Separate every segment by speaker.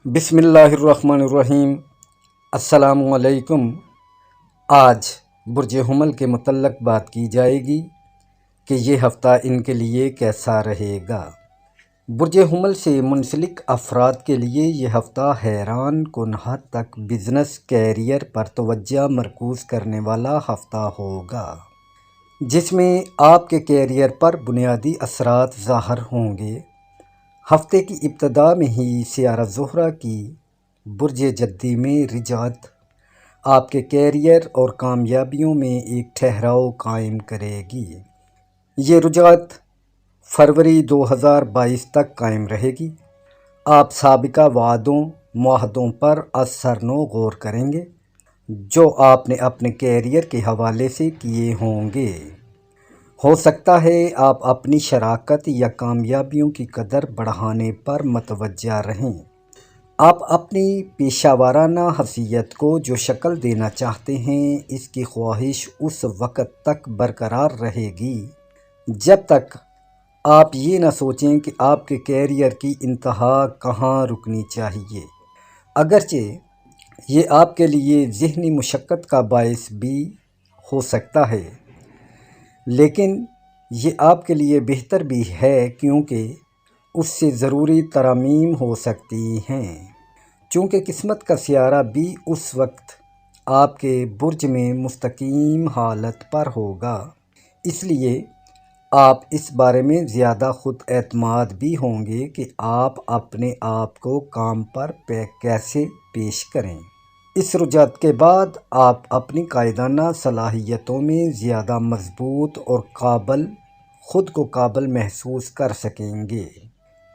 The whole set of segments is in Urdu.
Speaker 1: بسم اللہ الرحمن الرحیم۔ السلام علیکم۔ آج برج حمل کے متعلق بات کی جائے گی کہ یہ ہفتہ ان کے لیے کیسا رہے گا۔ برج حمل سے منسلک افراد کے لیے یہ ہفتہ حیران کن حد تک بزنس کیریئر پر توجہ مرکوز کرنے والا ہفتہ ہوگا، جس میں آپ کے کیریئر پر بنیادی اثرات ظاہر ہوں گے۔ ہفتے کی ابتدا میں ہی سیارہ زہرہ کی برج جدی میں رجعت آپ کے کیریئر اور کامیابیوں میں ایک ٹھہراؤ قائم کرے گی۔ یہ رجعت فروری 2022 تک قائم رہے گی۔ آپ سابقہ وعدوں معاہدوں پر ازسرنو غور کریں گے جو آپ نے اپنے کیریئر کے حوالے سے کیے ہوں گے۔ ہو سکتا ہے آپ اپنی شراکت یا کامیابیوں کی قدر بڑھانے پر متوجہ رہیں۔ آپ اپنی پیشہ ورانہ حیثیت کو جو شکل دینا چاہتے ہیں، اس کی خواہش اس وقت تک برقرار رہے گی جب تک آپ یہ نہ سوچیں کہ آپ کے کیریئر کی انتہا کہاں رکنی چاہیے۔ اگرچہ یہ آپ کے لیے ذہنی مشقت کا باعث بھی ہو سکتا ہے، لیکن یہ آپ کے لیے بہتر بھی ہے کیونکہ اس سے ضروری ترامیم ہو سکتی ہیں۔ چونکہ قسمت کا سیارہ بھی اس وقت آپ کے برج میں مستقیم حالت پر ہوگا، اس لیے آپ اس بارے میں زیادہ خود اعتماد بھی ہوں گے کہ آپ اپنے آپ کو کام پر کیسے پیش کریں۔ اس رجعت کے بعد آپ اپنی قائدانہ صلاحیتوں میں زیادہ مضبوط اور خود کو قابل محسوس کر سکیں گے۔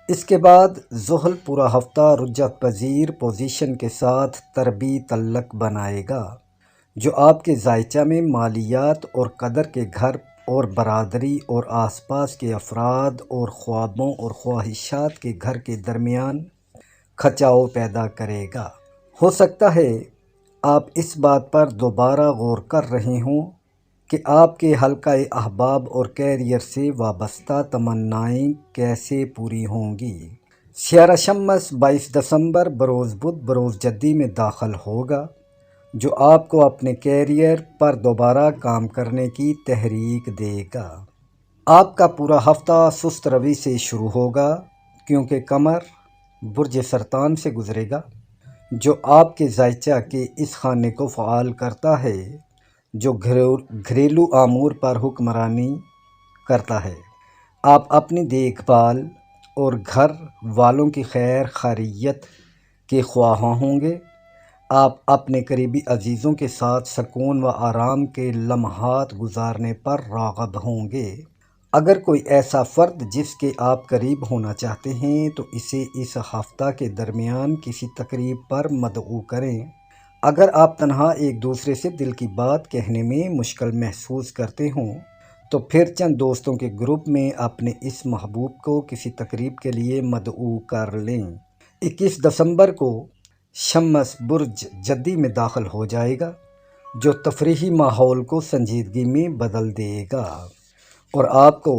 Speaker 1: اس کے بعد زحل پورا ہفتہ رجعت پذیر پوزیشن کے ساتھ تربی تعلق بنائے گا، جو آپ کے ذائچہ میں مالیات اور قدر کے گھر اور برادری اور آس پاس کے افراد اور خوابوں اور خواہشات کے گھر کے درمیان کھچاؤ پیدا کرے گا۔ ہو سکتا ہے آپ اس بات پر دوبارہ غور کر رہے ہوں کہ آپ کے حلقہ احباب اور کیریئر سے وابستہ تمنائیں کیسے پوری ہوں گی۔ سیارہ شمس 22 دسمبر بروز بدھ بروز جدی میں داخل ہوگا، جو آپ کو اپنے کیریئر پر دوبارہ کام کرنے کی تحریک دے گا۔ آپ کا پورا ہفتہ سست روی سے شروع ہوگا کیونکہ قمر برج سرطان سے گزرے گا، جو آپ کے ذائچہ کے اس خانے کو فعال کرتا ہے جو گھریلو امور پر حکمرانی کرتا ہے۔ آپ اپنی دیکھ بھال اور گھر والوں کی خیر خیریت کے خواہاں ہوں گے۔ آپ اپنے قریبی عزیزوں کے ساتھ سکون و آرام کے لمحات گزارنے پر راغب ہوں گے۔ اگر کوئی ایسا فرد جس کے آپ قریب ہونا چاہتے ہیں تو اسے اس ہفتہ کے درمیان کسی تقریب پر مدعو کریں۔ اگر آپ تنہا ایک دوسرے سے دل کی بات کہنے میں مشکل محسوس کرتے ہوں تو پھر چند دوستوں کے گروپ میں اپنے اس محبوب کو کسی تقریب کے لیے مدعو کر لیں۔ 21 دسمبر کو شمس برج جدی میں داخل ہو جائے گا، جو تفریحی ماحول کو سنجیدگی میں بدل دے گا اور آپ کو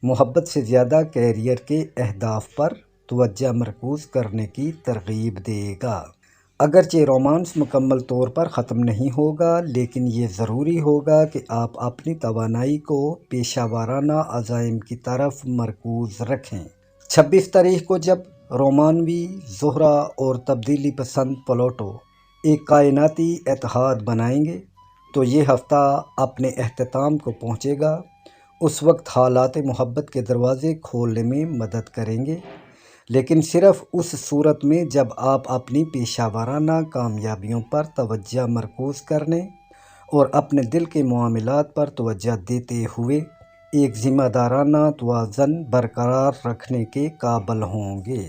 Speaker 1: محبت سے زیادہ کیریئر کے اہداف پر توجہ مرکوز کرنے کی ترغیب دے گا۔ اگرچہ رومانس مکمل طور پر ختم نہیں ہوگا، لیکن یہ ضروری ہوگا کہ آپ اپنی توانائی کو پیشہ ورانہ عزائم کی طرف مرکوز رکھیں۔ 26 تاریخ کو جب رومانوی زہرہ اور تبدیلی پسند پلوٹو ایک کائناتی اتحاد بنائیں گے تو یہ ہفتہ اپنے اختتام کو پہنچے گا۔ اس وقت حالات محبت کے دروازے کھولنے میں مدد کریں گے، لیکن صرف اس صورت میں جب آپ اپنی پیشہ ورانہ کامیابیوں پر توجہ مرکوز کرنے اور اپنے دل کے معاملات پر توجہ دیتے ہوئے ایک ذمہ دارانہ توازن برقرار رکھنے کے قابل ہوں گے۔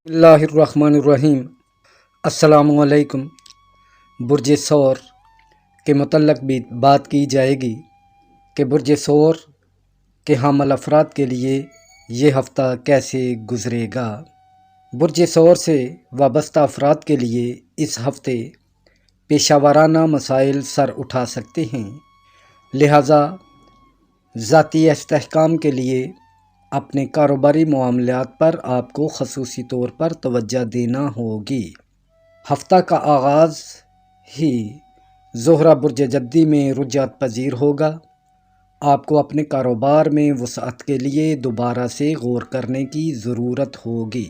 Speaker 1: اللہ الرحمن الرحیم۔ السلام علیکم۔ برج ثور کے متعلق بھی بات کی جائے گی کہ برج ثور کے حامل افراد کے لیے یہ ہفتہ کیسے گزرے گا۔ برج ثور سے وابستہ افراد کے لیے اس ہفتے پیشہ ورانہ مسائل سر اٹھا سکتے ہیں، لہٰذا ذاتی استحکام کے لیے اپنے کاروباری معاملات پر آپ کو خصوصی طور پر توجہ دینا ہوگی۔ ہفتہ کا آغاز ہی زہرہ برج جدی میں رجعت پذیر ہوگا۔ آپ کو اپنے کاروبار میں وسعت کے لیے دوبارہ سے غور کرنے کی ضرورت ہوگی۔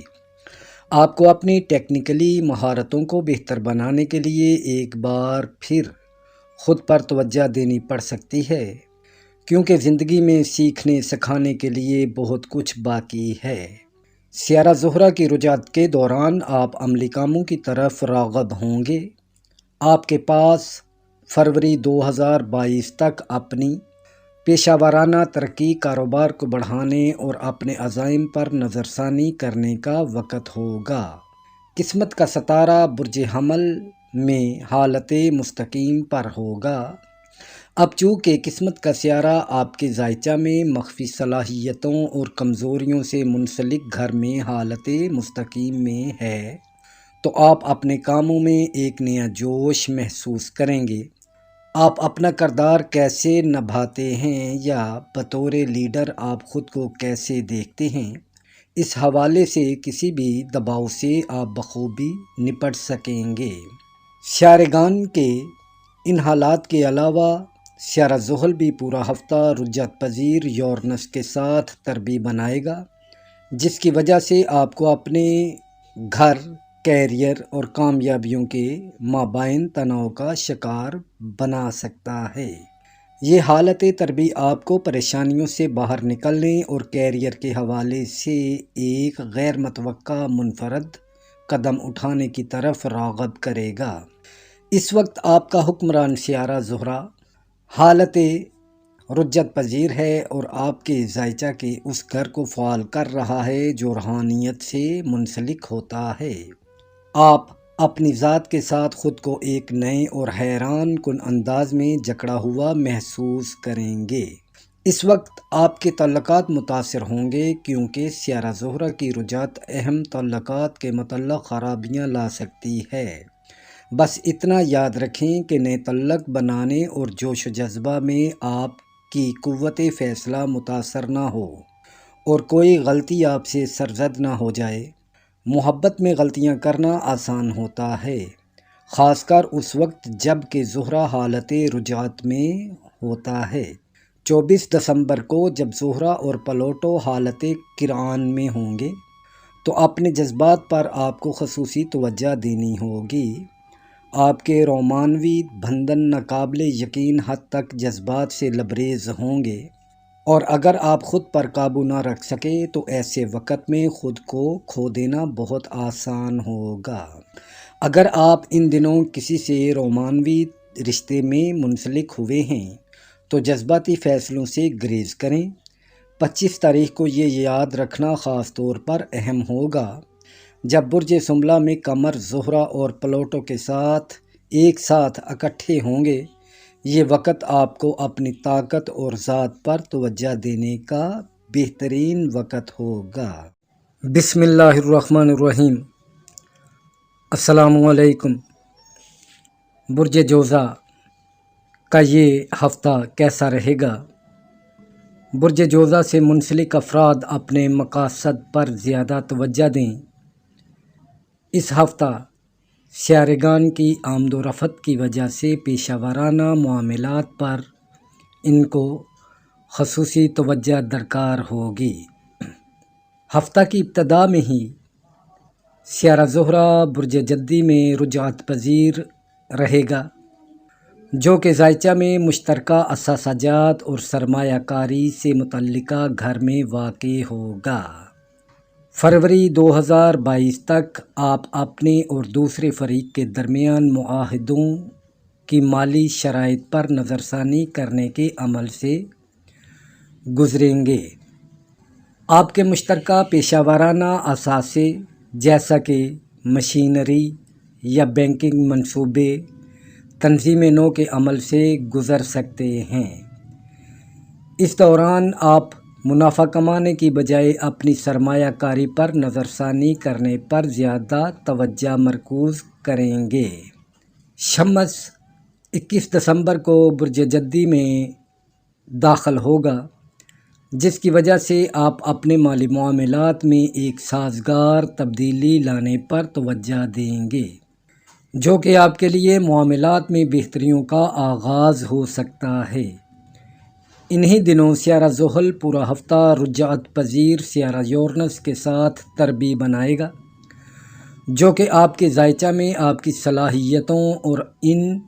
Speaker 1: آپ کو اپنی ٹیکنیکلی مہارتوں کو بہتر بنانے کے لیے ایک بار پھر خود پر توجہ دینی پڑ سکتی ہے، کیونکہ زندگی میں سیکھنے سکھانے کے لیے بہت کچھ باقی ہے۔ سیارہ زہرہ کی رجعت کے دوران آپ عملی کاموں کی طرف راغب ہوں گے۔ آپ کے پاس فروری 2022 تک اپنی پیشہ ورانہ ترقی، کاروبار کو بڑھانے اور اپنے عزائم پر نظر ثانی کرنے کا وقت ہوگا۔ قسمت کا ستارہ برج حمل میں حالت مستقیم پر ہوگا۔ اب چونکہ قسمت کا سیارہ آپ کے ذائچہ میں مخفی صلاحیتوں اور کمزوریوں سے منسلک گھر میں حالت مستقیم میں ہے، تو آپ اپنے کاموں میں ایک نیا جوش محسوس کریں گے۔ آپ اپنا کردار کیسے نبھاتے ہیں یا بطور لیڈر آپ خود کو کیسے دیکھتے ہیں، اس حوالے سے کسی بھی دباؤ سے آپ بخوبی نپٹ سکیں گے۔ شاعرگان کے ان حالات کے علاوہ سیارہ زحل بھی پورا ہفتہ رجعت پذیر یورنس کے ساتھ تربیع بنائے گا، جس کی وجہ سے آپ کو اپنے گھر، کیریئر اور کامیابیوں کے مابین تناؤ کا شکار بنا سکتا ہے۔ یہ حالت تربیع آپ کو پریشانیوں سے باہر نکلنے اور کیریئر کے حوالے سے ایک غیر متوقع منفرد قدم اٹھانے کی طرف راغب کرے گا۔ اس وقت آپ کا حکمران سیارہ زہرہ حالت رجعت پذیر ہے اور آپ کے ذائچہ کے اس گھر کو فعال کر رہا ہے جو روحانیت سے منسلک ہوتا ہے۔ آپ اپنی ذات کے ساتھ خود کو ایک نئے اور حیران کن انداز میں جکڑا ہوا محسوس کریں گے۔ اس وقت آپ کے تعلقات متاثر ہوں گے، کیونکہ سیارہ زہرہ کی رجعت اہم تعلقات کے متعلق خرابیاں لا سکتی ہے۔ بس اتنا یاد رکھیں کہ نئے تعلق بنانے اور جوش و جذبہ میں آپ کی قوت فیصلہ متاثر نہ ہو اور کوئی غلطی آپ سے سرزد نہ ہو جائے۔ محبت میں غلطیاں کرنا آسان ہوتا ہے، خاص کر اس وقت جب کہ زہرہ حالت رجعت میں ہوتا ہے۔ 24 دسمبر کو جب زہرہ اور پلوٹو حالت قرآن میں ہوں گے، تو اپنے جذبات پر آپ کو خصوصی توجہ دینی ہوگی۔ آپ کے رومانوی بندھن ناقابل یقین حد تک جذبات سے لبریز ہوں گے، اور اگر آپ خود پر قابو نہ رکھ سکے تو ایسے وقت میں خود کو کھو دینا بہت آسان ہوگا۔ اگر آپ ان دنوں کسی سے رومانوی رشتے میں منسلک ہوئے ہیں تو جذباتی فیصلوں سے گریز کریں۔ 25 تاریخ کو یہ یاد رکھنا خاص طور پر اہم ہوگا، جب برج سنبلہ میں قمر زہرہ اور پلوٹو کے ساتھ ایک ساتھ اکٹھے ہوں گے۔ یہ وقت آپ کو اپنی طاقت اور ذات پر توجہ دینے کا بہترین وقت ہوگا۔ بسم اللہ الرحمن الرحیم۔ السلام علیکم۔ برج جوزہ کا یہ ہفتہ کیسا رہے گا؟ برج جوزہ سے منسلک افراد اپنے مقاصد پر زیادہ توجہ دیں۔ اس ہفتہ سیارگان کی آمد و رفت کی وجہ سے پیشہ ورانہ معاملات پر ان کو خصوصی توجہ درکار ہوگی۔ ہفتہ کی ابتدا میں ہی سیارہ زہرہ برج جدی میں رجعت پذیر رہے گا، جو کہ ذائچہ میں مشترکہ اثاثہ جات اور سرمایہ کاری سے متعلقہ گھر میں واقع ہوگا۔ فروری 2022 تک آپ اپنے اور دوسرے فریق کے درمیان معاہدوں کی مالی شرائط پر نظر ثانی کرنے کے عمل سے گزریں گے۔ آپ کے مشترکہ پیشہ ورانہ اثاثے جیسا کہ مشینری یا بینکنگ منصوبے تنظیم نو کے عمل سے گزر سکتے ہیں۔ اس دوران آپ منافع کمانے کی بجائے اپنی سرمایہ کاری پر نظر ثانی کرنے پر زیادہ توجہ مرکوز کریں گے۔ شمس 21 دسمبر کو برج جدی میں داخل ہوگا، جس کی وجہ سے آپ اپنے مالی معاملات میں ایک سازگار تبدیلی لانے پر توجہ دیں گے، جو کہ آپ کے لیے معاملات میں بہتریوں کا آغاز ہو سکتا ہے۔ انہی دنوں سیارہ زحل پورا ہفتہ رجعت پذیر سیارہ یورنس کے ساتھ تربیع بنائے گا، جو کہ آپ کے ذائچہ میں آپ کی صلاحیتوں اور ان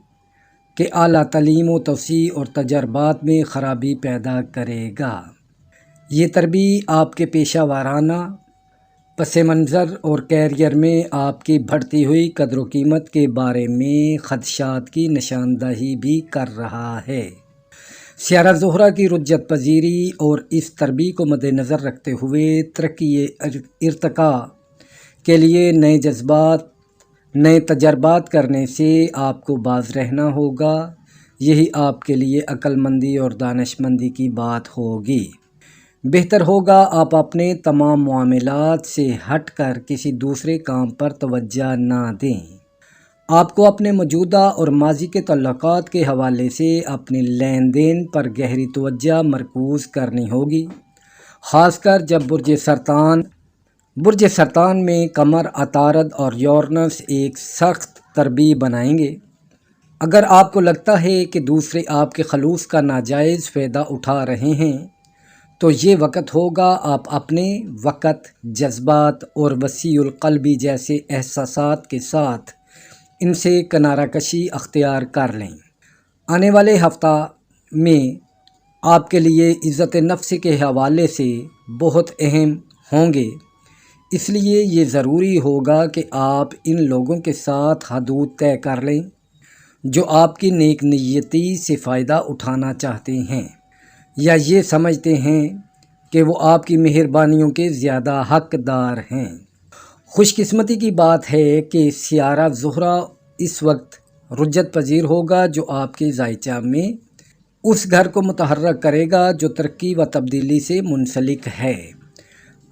Speaker 1: کے اعلیٰ تعلیم و توسیع اور تجربات میں خرابی پیدا کرے گا۔ یہ تربیع آپ کے پیشہ ورانہ پس منظر اور کیریئر میں آپ کی بڑھتی ہوئی قدر و قیمت کے بارے میں خدشات کی نشاندہی بھی کر رہا ہے۔ سیارہ زہرہ کی رجعت پذیری اور اس تربیع کو مد نظر رکھتے ہوئے ترقی ارتقاء کے لیے نئے جذبات، نئے تجربات کرنے سے آپ کو باز رہنا ہوگا۔ یہی آپ کے لیے عقل مندی اور دانش مندی کی بات ہوگی۔ بہتر ہوگا آپ اپنے تمام معاملات سے ہٹ کر کسی دوسرے کام پر توجہ نہ دیں۔ آپ کو اپنے موجودہ اور ماضی کے تعلقات کے حوالے سے اپنے لین دین پر گہری توجہ مرکوز کرنی ہوگی، خاص کر جب برج سرطان میں قمر، عطارد اور یورنس ایک سخت تربیع بنائیں گے۔ اگر آپ کو لگتا ہے کہ دوسرے آپ کے خلوص کا ناجائز فائدہ اٹھا رہے ہیں، تو یہ وقت ہوگا آپ اپنے وقت، جذبات اور وسیع القلبی جیسے احساسات کے ساتھ ان سے کنارہ کشی اختیار کر لیں۔ آنے والے ہفتہ میں آپ کے لیے عزت نفس کے حوالے سے بہت اہم ہوں گے، اس لیے یہ ضروری ہوگا کہ آپ ان لوگوں کے ساتھ حدود طے کر لیں جو آپ کی نیک نیتی سے فائدہ اٹھانا چاہتے ہیں یا یہ سمجھتے ہیں کہ وہ آپ کی مہربانیوں کے زیادہ حقدار ہیں۔ خوش قسمتی کی بات ہے کہ سیارہ زہرہ اس وقت رجعت پذیر ہوگا، جو آپ کے ذائچہ میں اس گھر کو متحرک کرے گا جو ترقی و تبدیلی سے منسلک ہے۔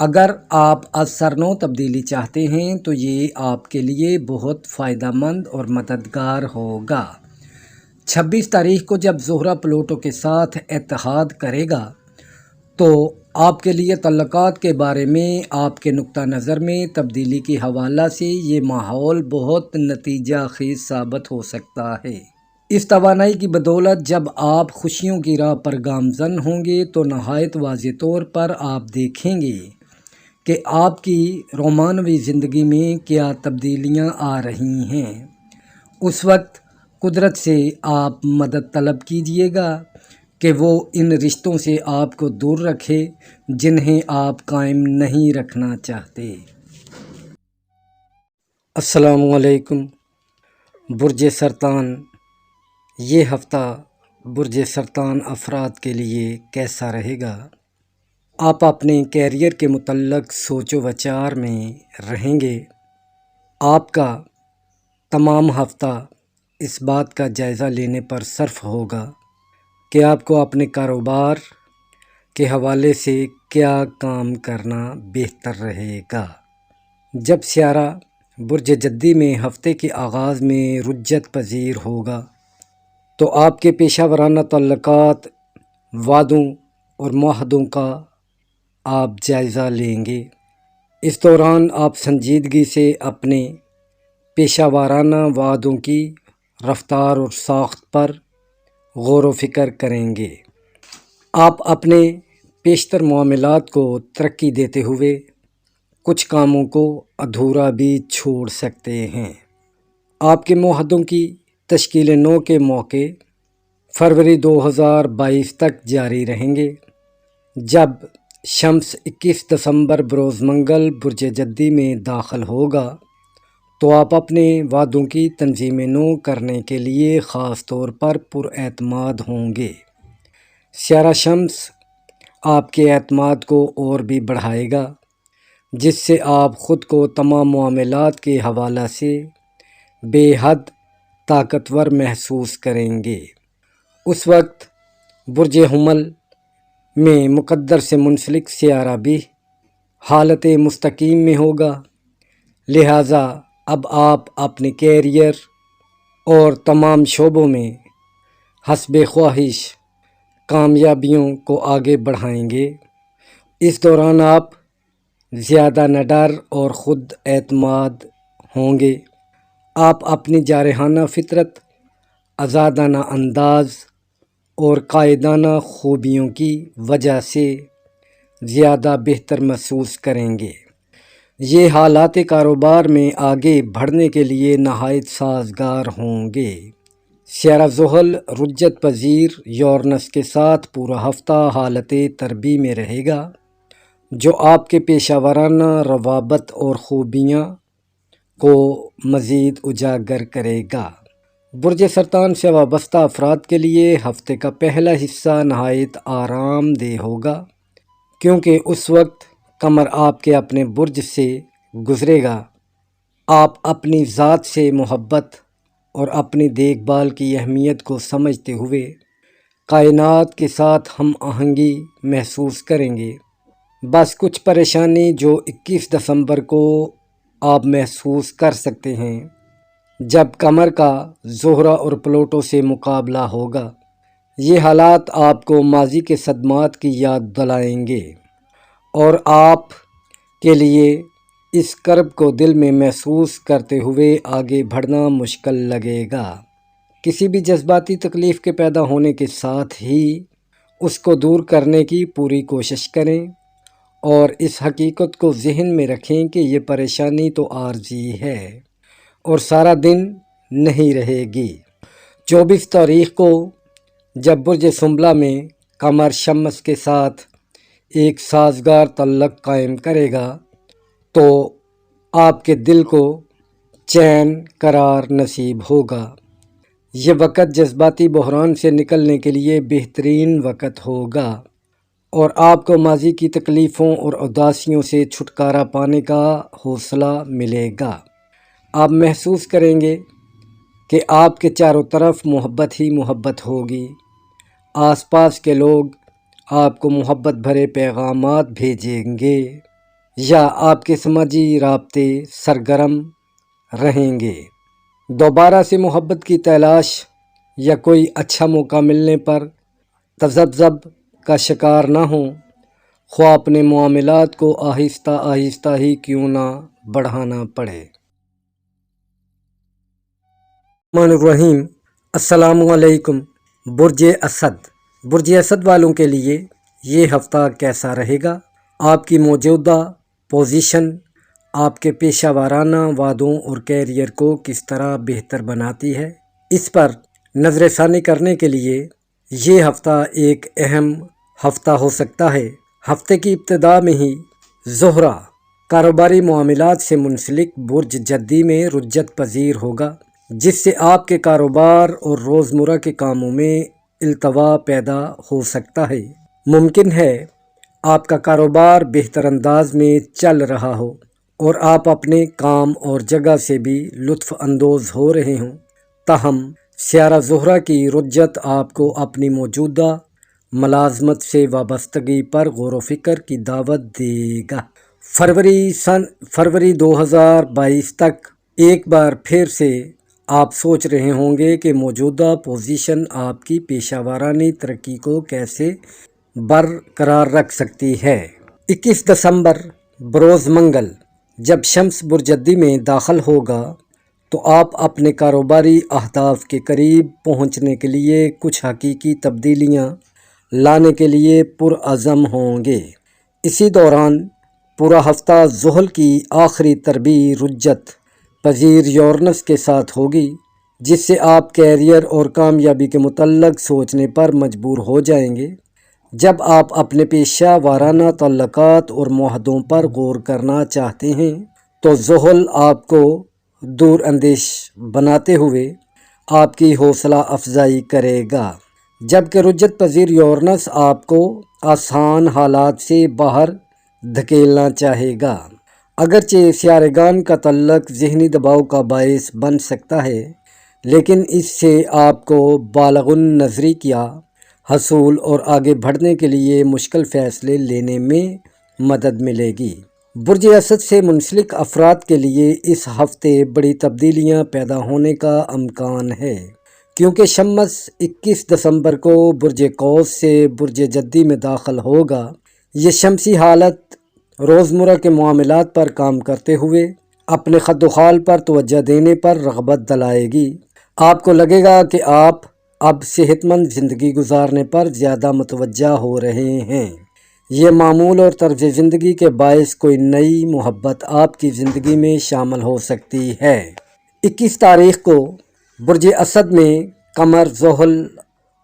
Speaker 1: اگر آپ از سر نو تبدیلی چاہتے ہیں تو یہ آپ کے لیے بہت فائدہ مند اور مددگار ہوگا۔ 26 تاریخ کو جب زہرہ پلوٹو کے ساتھ اتحاد کرے گا تو آپ کے لیے تعلقات کے بارے میں آپ کے نقطہ نظر میں تبدیلی کے حوالہ سے یہ ماحول بہت نتیجہ خیز ثابت ہو سکتا ہے۔ اس توانائی کی بدولت جب آپ خوشیوں کی راہ پر گامزن ہوں گے تو نہایت واضح طور پر آپ دیکھیں گے کہ آپ کی رومانوی زندگی میں کیا تبدیلیاں آ رہی ہیں۔ اس وقت قدرت سے آپ مدد طلب کیجیے گا کہ وہ ان رشتوں سے آپ کو دور رکھے جنہیں آپ قائم نہیں رکھنا چاہتے۔ السلام علیکم۔ برج سرطان، یہ ہفتہ برج سرطان افراد کے لیے کیسا رہے گا؟ آپ اپنے کیریئر کے متعلق سوچ و وچار میں رہیں گے۔ آپ کا تمام ہفتہ اس بات کا جائزہ لینے پر صرف ہوگا کہ آپ کو اپنے کاروبار کے حوالے سے کیا کام کرنا بہتر رہے گا۔ جب سیارہ برج جدی میں ہفتے کے آغاز میں رجعت پذیر ہوگا تو آپ کے پیشہ ورانہ تعلقات، وعدوں اور معاہدوں کا آپ جائزہ لیں گے۔ اس دوران آپ سنجیدگی سے اپنے پیشہ ورانہ وعدوں کی رفتار اور ساخت پر غور و فکر کریں گے۔ آپ اپنے پیشتر معاملات کو ترقی دیتے ہوئے کچھ کاموں کو ادھورا بھی چھوڑ سکتے ہیں۔ آپ کے معاہدوں کی تشکیل نو کے موقع فروری 2022 تک جاری رہیں گے، جب شمس 21 دسمبر بروز منگل برج جدی میں داخل ہوگا تو آپ اپنے وعدوں کی تنظیم نو کرنے کے لیے خاص طور پر پراعتماد ہوں گے۔ سیارہ شمس آپ کے اعتماد کو اور بھی بڑھائے گا، جس سے آپ خود کو تمام معاملات کے حوالہ سے بے حد طاقتور محسوس کریں گے۔ اس وقت برج حمل میں مقدر سے منسلک سیارہ بھی حالت مستقیم میں ہوگا، لہٰذا اب آپ اپنے کیریئر اور تمام شعبوں میں حسب خواہش کامیابیوں کو آگے بڑھائیں گے۔ اس دوران آپ زیادہ نڈر اور خود اعتماد ہوں گے۔ آپ اپنی جارحانہ فطرت، آزادانہ انداز اور قائدانہ خوبیوں کی وجہ سے زیادہ بہتر محسوس کریں گے۔ یہ حالات کاروبار میں آگے بڑھنے کے لیے نہایت سازگار ہوں گے۔ سیارہ زحل رجت پذیر یورنس کے ساتھ پورا ہفتہ حالت تربی میں رہے گا، جو آپ کے پیشہ ورانہ روابط اور خوبیاں کو مزید اجاگر کرے گا۔ برج سرطان سے وابستہ افراد کے لیے ہفتے کا پہلا حصہ نہایت آرام دہ ہوگا، کیونکہ اس وقت قمر آپ کے اپنے برج سے گزرے گا۔ آپ اپنی ذات سے محبت اور اپنی دیکھ بھال کی اہمیت کو سمجھتے ہوئے کائنات کے ساتھ ہم آہنگی محسوس کریں گے۔ بس کچھ پریشانی جو 21 دسمبر کو آپ محسوس کر سکتے ہیں، جب قمر کا زہرہ اور پلوٹو سے مقابلہ ہوگا۔ یہ حالات آپ کو ماضی کے صدمات کی یاد دلائیں گے اور آپ کے لیے اس کرب کو دل میں محسوس کرتے ہوئے آگے بڑھنا مشکل لگے گا۔ کسی بھی جذباتی تکلیف کے پیدا ہونے کے ساتھ ہی اس کو دور کرنے کی پوری کوشش کریں اور اس حقیقت کو ذہن میں رکھیں کہ یہ پریشانی تو عارضی ہے اور سارا دن نہیں رہے گی۔ 24 تاریخ کو جب برج سنبلہ میں قمر شمس کے ساتھ ایک سازگار تعلق قائم کرے گا تو آپ کے دل کو چین قرار نصیب ہوگا۔ یہ وقت جذباتی بحران سے نکلنے کے لیے بہترین وقت ہوگا اور آپ کو ماضی کی تکلیفوں اور اداسیوں سے چھٹکارا پانے کا حوصلہ ملے گا۔ آپ محسوس کریں گے کہ آپ کے چاروں طرف محبت ہی محبت ہوگی۔ آس پاس کے لوگ آپ کو محبت بھرے پیغامات بھیجیں گے یا آپ کے سماجی رابطے سرگرم رہیں گے۔ دوبارہ سے محبت کی تلاش یا کوئی اچھا موقع ملنے پر تذبذب کا شکار نہ ہوں، خواہ اپنے معاملات کو آہستہ آہستہ ہی کیوں نہ بڑھانا پڑے۔ الرحمن الرحیم۔ السلام علیکم۔ برج اسد والوں کے لیے یہ ہفتہ کیسا رہے گا؟ آپ کی موجودہ پوزیشن آپ کے پیشہ ورانہ وعدوں اور کیریئر کو کس طرح بہتر بناتی ہے، اس پر نظر ثانی کرنے کے لیے یہ ہفتہ ایک اہم ہفتہ ہو سکتا ہے۔ ہفتے کی ابتدا میں ہی زہرہ کاروباری معاملات سے منسلک برج جدی میں رجت پذیر ہوگا، جس سے آپ کے کاروبار اور روزمرہ کے کاموں میں التوا پیدا ہو سکتا ہے۔ ممکن ہے آپ کا کاروبار بہتر انداز میں چل رہا ہو اور آپ اپنے کام اور جگہ سے بھی لطف اندوز ہو رہے ہوں، تاہم سیارہ زہرہ کی رجت آپ کو اپنی موجودہ ملازمت سے وابستگی پر غور و فکر کی دعوت دے گا۔ فروری 2022 تک ایک بار پھر سے آپ سوچ رہے ہوں گے کہ موجودہ پوزیشن آپ کی پیشہ ورانہ ترقی کو کیسے برقرار رکھ سکتی ہے۔ 21 دسمبر بروز منگل جب شمس برجدی میں داخل ہوگا تو آپ اپنے کاروباری اہداف کے قریب پہنچنے کے لیے کچھ حقیقی تبدیلیاں لانے کے لیے پرعزم ہوں گے۔ اسی دوران پورا ہفتہ زحل کی آخری تربی رجت پذیر یورنس کے ساتھ ہوگی، جس سے آپ کیریئر اور کامیابی کے متعلق سوچنے پر مجبور ہو جائیں گے۔ جب آپ اپنے پیشہ ورانہ تعلقات اور معاہدوں پر غور کرنا چاہتے ہیں تو زحل آپ کو دور اندیش بناتے ہوئے آپ کی حوصلہ افزائی کرے گا، جبکہ رجت پذیر یورنس آپ کو آسان حالات سے باہر دھکیلنا چاہے گا۔ اگرچہ سیارگان کا تعلق ذہنی دباؤ کا باعث بن سکتا ہے، لیکن اس سے آپ کو بالغ النظری کیا حصول اور آگے بڑھنے کے لیے مشکل فیصلے لینے میں مدد ملے گی۔ برج اسد سے منسلک افراد کے لیے اس ہفتے بڑی تبدیلیاں پیدا ہونے کا امکان ہے، کیونکہ شمس 21 دسمبر کو برج قوس سے برج جدی میں داخل ہوگا۔ یہ شمسی حالت روزمرہ کے معاملات پر کام کرتے ہوئے اپنے خد و خال پر توجہ دینے پر رغبت دلائے گی۔ آپ کو لگے گا کہ آپ اب صحت مند زندگی گزارنے پر زیادہ متوجہ ہو رہے ہیں۔ یہ معمول اور طرز زندگی کے باعث کوئی نئی محبت آپ کی زندگی میں شامل ہو سکتی ہے۔ 21 تاریخ کو برج اسد میں قمر، زحل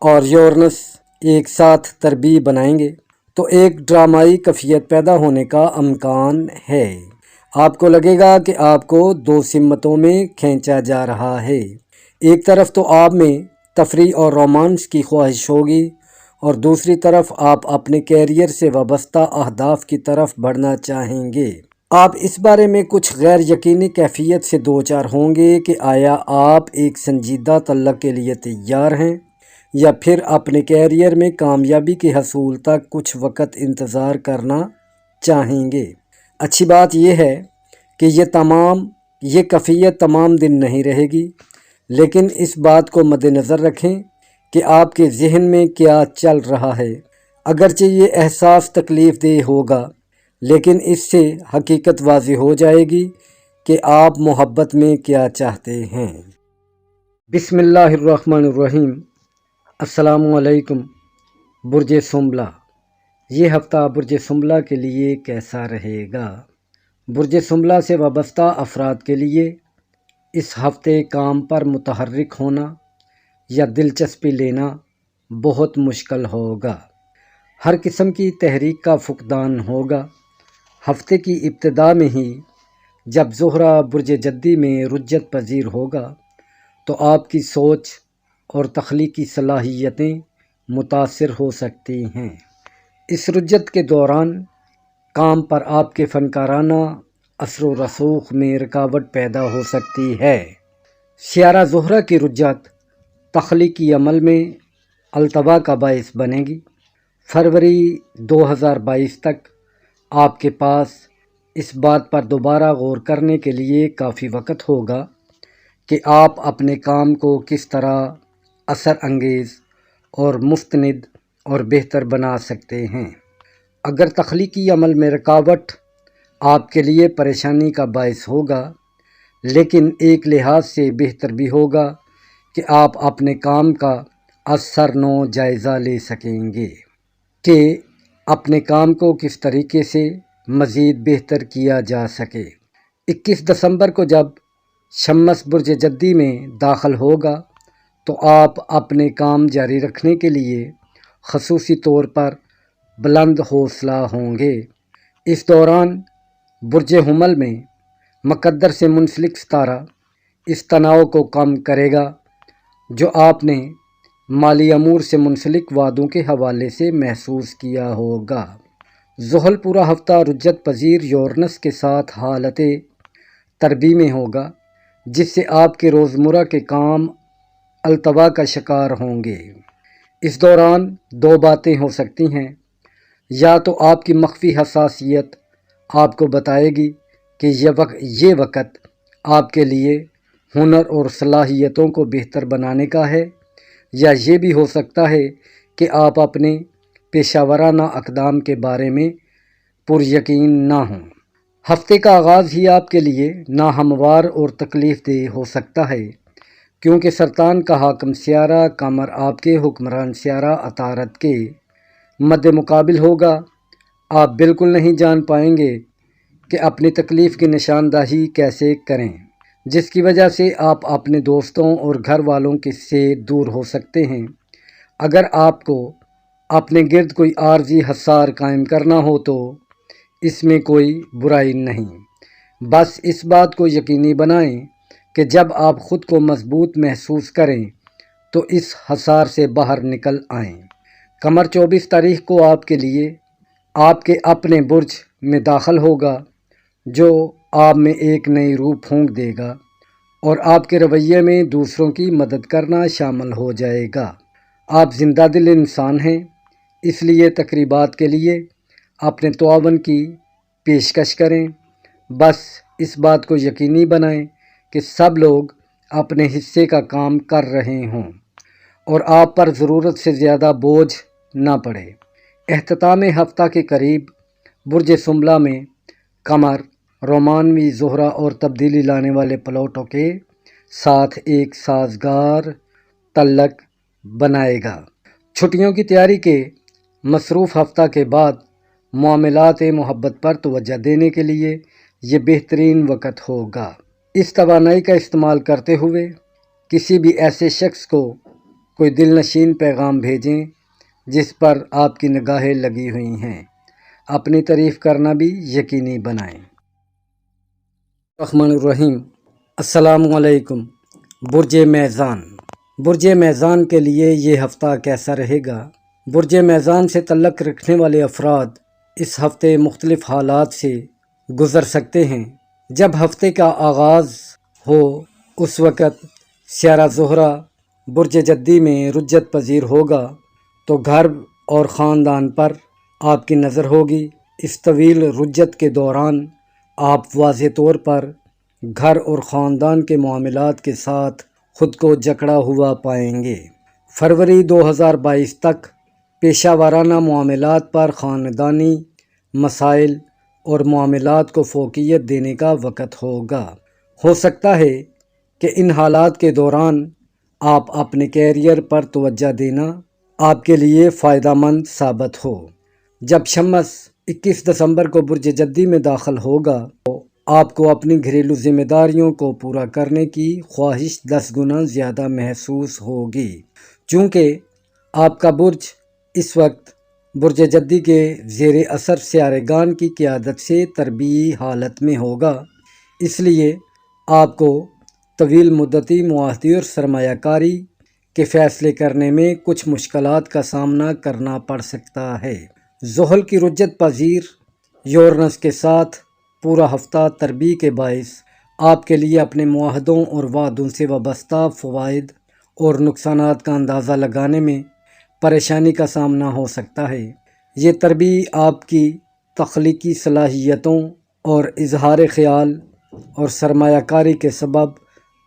Speaker 1: اور یورنس ایک ساتھ تربیع بنائیں گے تو ایک ڈرامائی کیفیت پیدا ہونے کا امکان ہے۔ آپ کو لگے گا کہ آپ کو دو سمتوں میں کھینچا جا رہا ہے۔ ایک طرف تو آپ میں تفریح اور رومانس کی خواہش ہوگی اور دوسری طرف آپ اپنے کیریئر سے وابستہ اہداف کی طرف بڑھنا چاہیں گے۔ آپ اس بارے میں کچھ غیر یقینی کیفیت سے دوچار ہوں گے کہ آیا آپ ایک سنجیدہ تعلق کے لیے تیار ہیں یا پھر اپنے کیریئر میں کامیابی کے حصول تک کچھ وقت انتظار کرنا چاہیں گے۔ اچھی بات یہ ہے کہ یہ کیفیت تمام دن نہیں رہے گی، لیکن اس بات کو مد نظر رکھیں کہ آپ کے ذہن میں کیا چل رہا ہے۔ اگرچہ یہ احساس تکلیف دہ ہوگا، لیکن اس سے حقیقت واضح ہو جائے گی کہ آپ محبت میں کیا چاہتے ہیں۔ بسم اللہ الرحمن الرحیم۔ السلام علیکم۔ برج سنبلہ، یہ ہفتہ برج سنبلہ کے لیے کیسا رہے گا؟ برج سنبلہ سے وابستہ افراد کے لیے اس ہفتے کام پر متحرک ہونا یا دلچسپی لینا بہت مشکل ہوگا۔ ہر قسم کی تحریک کا فقدان ہوگا۔ ہفتے کی ابتدا میں ہی جب زہرہ برج جدی میں رجت پذیر ہوگا تو آپ کی سوچ اور تخلیقی صلاحیتیں متاثر ہو سکتی ہیں۔ اس رجت کے دوران کام پر آپ کے فنکارانہ اثر و رسوخ میں رکاوٹ پیدا ہو سکتی ہے۔ سیارہ زہرہ کی رجت تخلیقی عمل میں التوا کا باعث بنے گی۔ فروری 2022 تک آپ کے پاس اس بات پر دوبارہ غور کرنے کے لیے کافی وقت ہوگا کہ آپ اپنے کام کو کس طرح اثر انگیز اور مستند اور بہتر بنا سکتے ہیں۔ اگر تخلیقی عمل میں رکاوٹ آپ کے لیے پریشانی کا باعث ہوگا، لیکن ایک لحاظ سے بہتر بھی ہوگا کہ آپ اپنے کام کا اثر نو جائزہ لے سکیں گے کہ اپنے کام کو کس طریقے سے مزید بہتر کیا جا سکے۔ 21 دسمبر کو جب شمس برج جدی میں داخل ہوگا تو آپ اپنے کام جاری رکھنے کے لیے خصوصی طور پر بلند حوصلہ ہوں گے۔ اس دوران برج حمل میں مقدر سے منسلک ستارہ اس تناؤ کو کم کرے گا جو آپ نے مالی امور سے منسلک وعدوں کے حوالے سے محسوس کیا ہوگا۔ زحل پورا ہفتہ رجت پذیر یورنس کے ساتھ حالت تربیع میں ہوگا، جس سے آپ کے روزمرہ کے کام التوا کا شکار ہوں گے۔ اس دوران دو باتیں ہو سکتی ہیں، یا تو آپ کی مخفی حساسیت آپ کو بتائے گی کہ یہ وقت آپ کے لیے ہنر اور صلاحیتوں کو بہتر بنانے کا ہے، یا یہ بھی ہو سکتا ہے کہ آپ اپنے پیشہ ورانہ اقدام کے بارے میں پر یقین نہ ہوں۔ ہفتے کا آغاز ہی آپ کے لیے ناہموار اور تکلیف دہ ہو سکتا ہے، کیونکہ سرطان کا حاکم سیارہ قمر آپ کے حکمران سیارہ عطارد کے مد مقابل ہوگا۔ آپ بالکل نہیں جان پائیں گے کہ اپنی تکلیف کی نشاندہی کیسے کریں، جس کی وجہ سے آپ اپنے دوستوں اور گھر والوں سے دور ہو سکتے ہیں۔ اگر آپ کو اپنے گرد کوئی عارضی حصار قائم کرنا ہو تو اس میں کوئی برائی نہیں، بس اس بات کو یقینی بنائیں کہ جب آپ خود کو مضبوط محسوس کریں تو اس حصار سے باہر نکل آئیں۔ قمر 24 تاریخ کو آپ کے لیے آپ کے اپنے برج میں داخل ہوگا جو آپ میں ایک نئی روح پھونک دے گا اور آپ کے رویے میں دوسروں کی مدد کرنا شامل ہو جائے گا۔ آپ زندہ دل انسان ہیں، اس لیے تقریبات کے لیے اپنے تعاون کی پیشکش کریں۔ بس اس بات کو یقینی بنائیں کہ سب لوگ اپنے حصے کا کام کر رہے ہوں اور آپ پر ضرورت سے زیادہ بوجھ نہ پڑے۔ اختتام ہفتہ کے قریب برج سنبلہ میں قمر رومانوی زہرہ اور تبدیلی لانے والے پلوٹو کے ساتھ ایک سازگار تعلق بنائے گا۔ چھٹیوں کی تیاری کے مصروف ہفتہ کے بعد معاملات محبت پر توجہ دینے کے لیے یہ بہترین وقت ہوگا۔ اس توانائی کا استعمال کرتے ہوئے کسی بھی ایسے شخص کو کوئی دل نشین پیغام بھیجیں جس پر آپ کی نگاہیں لگی ہوئی ہیں۔ اپنی تعریف کرنا بھی یقینی بنائیں۔ الرحمن الرحیم۔ السلام علیکم۔ برج میزان۔ برج میزان کے لیے یہ ہفتہ کیسا رہے گا؟ برج میزان سے تعلق رکھنے والے افراد اس ہفتے مختلف حالات سے گزر سکتے ہیں۔ جب ہفتے کا آغاز ہو اس وقت سیارہ زہرہ برج جدی میں رجت پذیر ہوگا تو گھر اور خاندان پر آپ کی نظر ہوگی۔ اس طویل رجت کے دوران آپ واضح طور پر گھر اور خاندان کے معاملات کے ساتھ خود کو جکڑا ہوا پائیں گے۔ فروری 2022 تک پیشہ ورانہ معاملات پر خاندانی مسائل اور معاملات کو فوقیت دینے کا وقت ہوگا۔ ہو سکتا ہے کہ ان حالات کے دوران آپ اپنے کیریئر پر توجہ دینا آپ کے لیے فائدہ مند ثابت ہو۔ جب شمس 21 دسمبر کو برج جدی میں داخل ہوگا تو آپ کو اپنی گھریلو ذمہ داریوں کو پورا کرنے کی خواہش 10 گنا زیادہ محسوس ہوگی۔ چونکہ آپ کا برج اس وقت برج جدی کے زیر اثر سیارے گان کی قیادت سے تربیعی حالت میں ہوگا، اس لیے آپ کو طویل مدتی معاہدے اور سرمایہ کاری کے فیصلے کرنے میں کچھ مشکلات کا سامنا کرنا پڑ سکتا ہے۔ زحل کی رجت پذیر یورینس کے ساتھ پورا ہفتہ تربیع کے باعث آپ کے لیے اپنے معاہدوں اور وعدوں سے وابستہ فوائد اور نقصانات کا اندازہ لگانے میں پریشانی کا سامنا ہو سکتا ہے۔ یہ تربیع آپ کی تخلیقی صلاحیتوں اور اظہار خیال اور سرمایہ کاری کے سبب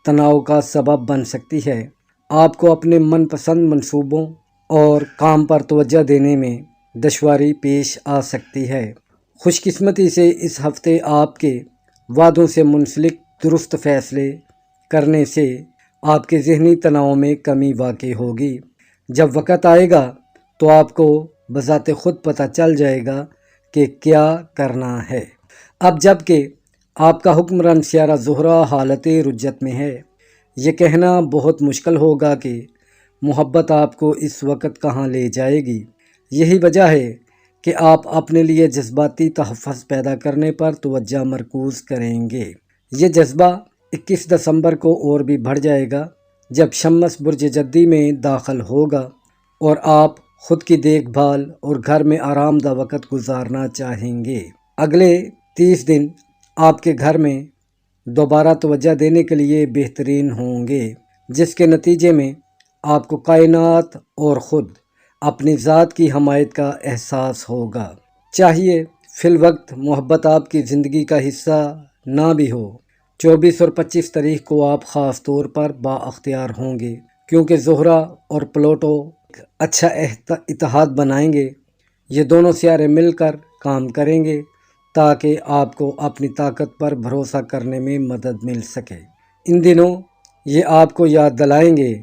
Speaker 1: تناؤ کا سبب بن سکتی ہے۔ آپ کو اپنے من پسند منصوبوں اور کام پر توجہ دینے میں دشواری پیش آ سکتی ہے۔ خوش قسمتی سے اس ہفتے آپ کے وعدوں سے منسلک درست فیصلے کرنے سے آپ کے ذہنی تناؤ میں کمی واقع ہوگی۔ جب وقت آئے گا تو آپ کو بذات خود پتہ چل جائے گا کہ کیا کرنا ہے۔ اب جب کہ آپ کا حکمران سیارہ زہرہ حالت رجت میں ہے، یہ کہنا بہت مشکل ہوگا کہ محبت آپ کو اس وقت کہاں لے جائے گی۔ یہی وجہ ہے کہ آپ اپنے لیے جذباتی تحفظ پیدا کرنے پر توجہ مرکوز کریں گے۔ یہ جذبہ 21 دسمبر کو اور بھی بڑھ جائے گا جب شمس برج جدی میں داخل ہوگا اور آپ خود کی دیکھ بھال اور گھر میں آرام دہ وقت گزارنا چاہیں گے۔ اگلے 30 دن آپ کے گھر میں دوبارہ توجہ دینے کے لیے بہترین ہوں گے، جس کے نتیجے میں آپ کو کائنات اور خود اپنی ذات کی حمایت کا احساس ہوگا۔ چاہیے فی الوقت محبت آپ کی زندگی کا حصہ نہ بھی ہو، 24 اور 25 تاریخ کو آپ خاص طور پر با اختیار ہوں گے، کیونکہ زہرہ اور پلوٹو ایک اچھا اتحاد بنائیں گے۔ یہ دونوں سیارے مل کر کام کریں گے تاکہ آپ کو اپنی طاقت پر بھروسہ کرنے میں مدد مل سکے۔ ان دنوں یہ آپ کو یاد دلائیں گے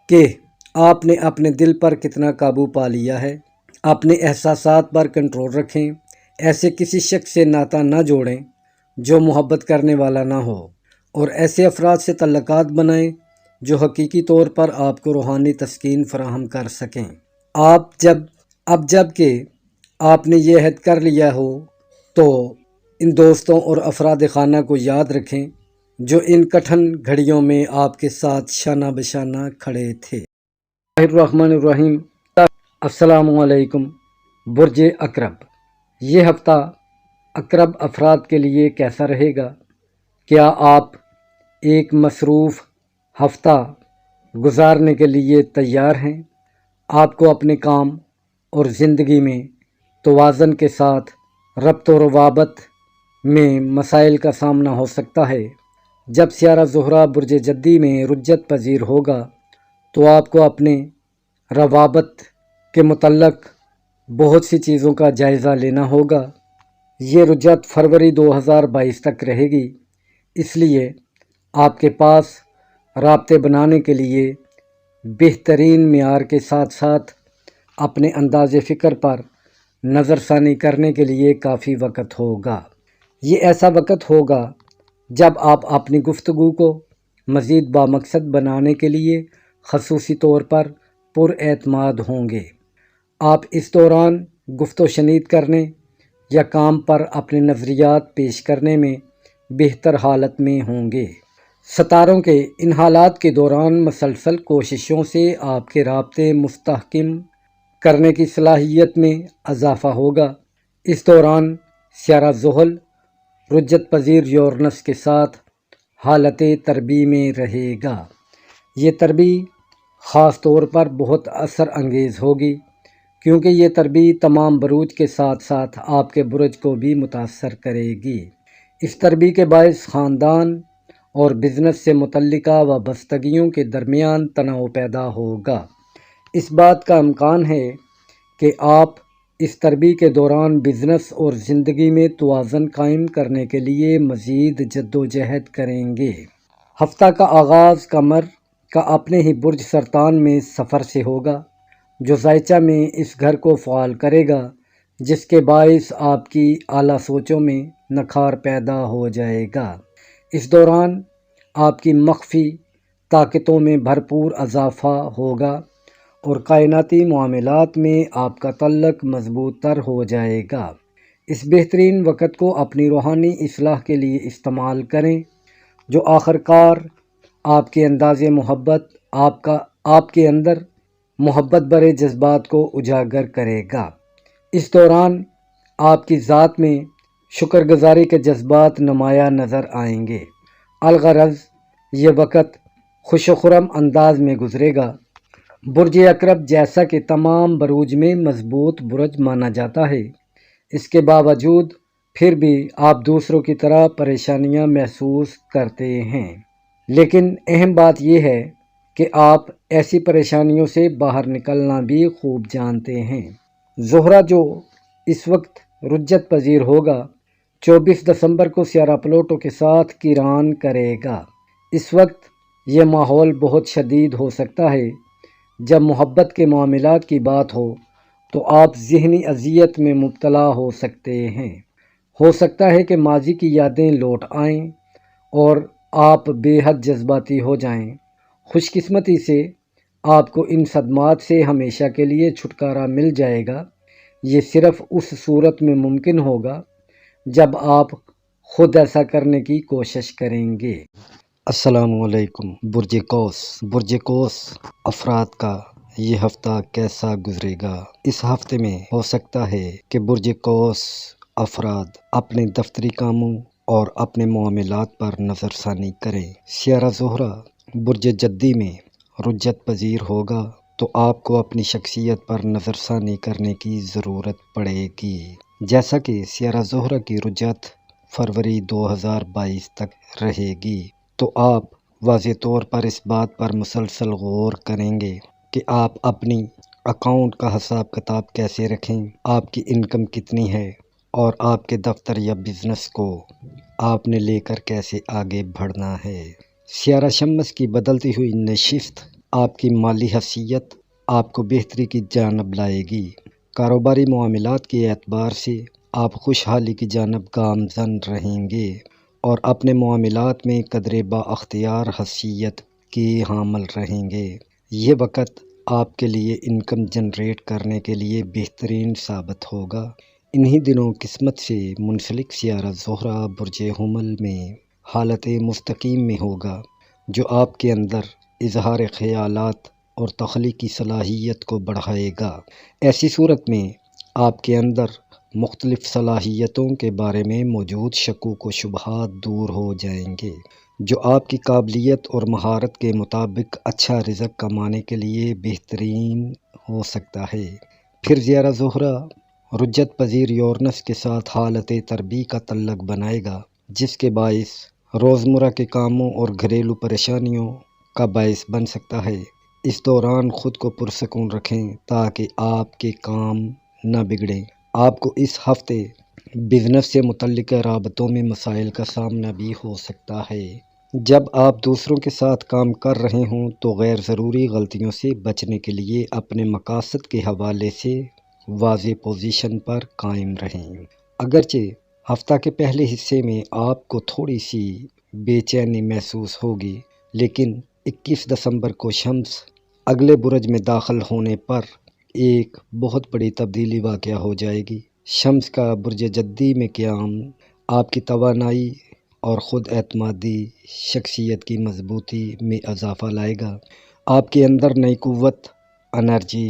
Speaker 1: کہ آپ نے اپنے دل پر کتنا قابو پا لیا ہے۔ اپنے احساسات پر کنٹرول رکھیں، ایسے کسی شخص سے ناطہ نہ جوڑیں جو محبت کرنے والا نہ ہو، اور ایسے افراد سے تعلقات بنائیں جو حقیقی طور پر آپ کو روحانی تسکین فراہم کر سکیں۔ اب جب کہ آپ نے یہ عہد کر لیا ہو تو ان دوستوں اور افراد خانہ کو یاد رکھیں جو ان کٹھن گھڑیوں میں آپ کے ساتھ شانہ بشانہ کھڑے تھے۔ الرحمن الرحیم۔ السلام علیکم۔ برج عقرب۔ یہ ہفتہ اقرب افراد کے لیے کیسا رہے گا؟ کیا آپ ایک مصروف ہفتہ گزارنے کے لیے تیار ہیں؟ آپ کو اپنے کام اور زندگی میں توازن کے ساتھ ربط و روابط میں مسائل کا سامنا ہو سکتا ہے۔ جب سیارہ زہرہ برج جدی میں رجت پذیر ہوگا تو آپ کو اپنے روابط کے متعلق بہت سی چیزوں کا جائزہ لینا ہوگا۔ یہ رجت فروری 2022 تک رہے گی، اس لیے آپ کے پاس رابطے بنانے کے لیے بہترین معیار کے ساتھ ساتھ اپنے انداز فکر پر نظر ثانی کرنے کے لیے کافی وقت ہوگا۔ یہ ایسا وقت ہوگا جب آپ اپنی گفتگو کو مزید بامقصد بنانے کے لیے خصوصی طور پر پر اعتماد ہوں گے۔ آپ اس دوران گفت و شنید کرنے یا کام پر اپنے نظریات پیش کرنے میں بہتر حالت میں ہوں گے۔ ستاروں کے ان حالات کے دوران مسلسل کوششوں سے آپ کے رابطے مستحکم کرنے کی صلاحیت میں اضافہ ہوگا۔ اس دوران سیارہ زحل رجت پذیر یورنس کے ساتھ حالت تربی میں رہے گا۔ یہ تربی خاص طور پر بہت اثر انگیز ہوگی کیونکہ یہ تربی تمام بروج کے ساتھ ساتھ آپ کے برج کو بھی متاثر کرے گی۔ اس تربی کے باعث خاندان اور بزنس سے متعلقہ وابستگیوں کے درمیان تناؤ پیدا ہوگا۔ اس بات کا امکان ہے کہ آپ اس تربی کے دوران بزنس اور زندگی میں توازن قائم کرنے کے لیے مزید جدوجہد کریں گے۔ ہفتہ کا آغاز قمر کا اپنے ہی برج سرطان میں سفر سے ہوگا جو ذائچہ میں اس گھر کو فعال کرے گا، جس کے باعث آپ کی اعلیٰ سوچوں میں نکھار پیدا ہو جائے گا۔ اس دوران آپ کی مخفی طاقتوں میں بھرپور اضافہ ہوگا اور کائناتی معاملات میں آپ کا تعلق مضبوط تر ہو جائے گا۔ اس بہترین وقت کو اپنی روحانی اصلاح کے لیے استعمال کریں جو آخر کار آپ کے انداز محبت آپ کے اندر محبت برے جذبات کو اجاگر کرے گا۔ اس دوران آپ کی ذات میں شکر گزاری کے جذبات نمایاں نظر آئیں گے۔ الغرض یہ وقت خوش و خرم انداز میں گزرے گا۔ برج عقرب جیسا کہ تمام بروج میں مضبوط برج مانا جاتا ہے، اس کے باوجود پھر بھی آپ دوسروں کی طرح پریشانیاں محسوس کرتے ہیں، لیکن اہم بات یہ ہے کہ آپ ایسی پریشانیوں سے باہر نکلنا بھی خوب جانتے ہیں۔ زہرہ جو اس وقت رجت پذیر ہوگا 24 دسمبر کو سیارہ پلوٹو کے ساتھ کران کرے گا۔ اس وقت یہ ماحول بہت شدید ہو سکتا ہے۔ جب محبت کے معاملات کی بات ہو تو آپ ذہنی اذیت میں مبتلا ہو سکتے ہیں۔ ہو سکتا ہے کہ ماضی کی یادیں لوٹ آئیں اور آپ بے حد جذباتی ہو جائیں۔ خوش قسمتی سے آپ کو ان صدمات سے ہمیشہ کے لیے چھٹکارا مل جائے گا۔ یہ صرف اس صورت میں ممکن ہوگا جب آپ خود ایسا کرنے کی کوشش کریں گے۔ السلام علیکم۔ برج قوس افراد کا یہ ہفتہ کیسا گزرے گا؟ اس ہفتے میں ہو سکتا ہے کہ برج قوس افراد اپنے دفتری کاموں اور اپنے معاملات پر نظر ثانی کریں۔ سیارہ زہرہ برج جدی میں رجت پذیر ہوگا تو آپ کو اپنی شخصیت پر نظر ثانی کرنے کی ضرورت پڑے گی۔ جیسا کہ سیارہ زہرہ کی رجت فروری 2022 تک رہے گی تو آپ واضح طور پر اس بات پر مسلسل غور کریں گے کہ آپ اپنی اکاؤنٹ کا حساب کتاب کیسے رکھیں، آپ کی انکم کتنی ہے اور آپ کے دفتر یا بزنس کو آپ نے لے کر کیسے آگے بڑھنا ہے۔ سیارہ شمس کی بدلتی ہوئی نشست آپ کی مالی حیثیت آپ کو بہتری کی جانب لائے گی۔ کاروباری معاملات کے اعتبار سے آپ خوشحالی کی جانب گامزن رہیں گے اور اپنے معاملات میں قدر با اختیار حیثیت کی حامل رہیں گے۔ یہ وقت آپ کے لیے انکم جنریٹ کرنے کے لیے بہترین ثابت ہوگا۔ انہی دنوں قسمت سے منسلک سیارہ زہرہ برج حمل میں حالت مستقیم میں ہوگا جو آپ کے اندر اظہار خیالات اور تخلیقی صلاحیت کو بڑھائے گا۔ ایسی صورت میں آپ کے اندر مختلف صلاحیتوں کے بارے میں موجود شکوک و شبہات دور ہو جائیں گے، جو آپ کی قابلیت اور مہارت کے مطابق اچھا رزق کمانے کے لیے بہترین ہو سکتا ہے۔ پھر زیارہ زہرہ رجت پذیر یورنس کے ساتھ حالت تربی کا تعلق بنائے گا، جس کے باعث روزمرہ کے کاموں اور گھریلو پریشانیوں کا باعث بن سکتا ہے۔ اس دوران خود کو پرسکون رکھیں تاکہ آپ کے کام نہ بگڑیں۔ آپ کو اس ہفتے بزنس سے متعلق رابطوں میں مسائل کا سامنا بھی ہو سکتا ہے۔ جب آپ دوسروں کے ساتھ کام کر رہے ہوں تو غیر ضروری غلطیوں سے بچنے کے لیے اپنے مقاصد کے حوالے سے واضح پوزیشن پر قائم رہیں۔ اگرچہ ہفتہ کے پہلے حصے میں آپ کو تھوڑی سی بے چینی محسوس ہوگی، لیکن 21 دسمبر کو شمس اگلے برج میں داخل ہونے پر ایک بہت بڑی تبدیلی واقع ہو جائے گی۔ شمس کا برج جدی میں قیام آپ کی توانائی اور خود اعتمادی شخصیت کی مضبوطی میں اضافہ لائے گا۔ آپ کے اندر نئی قوت، انرجی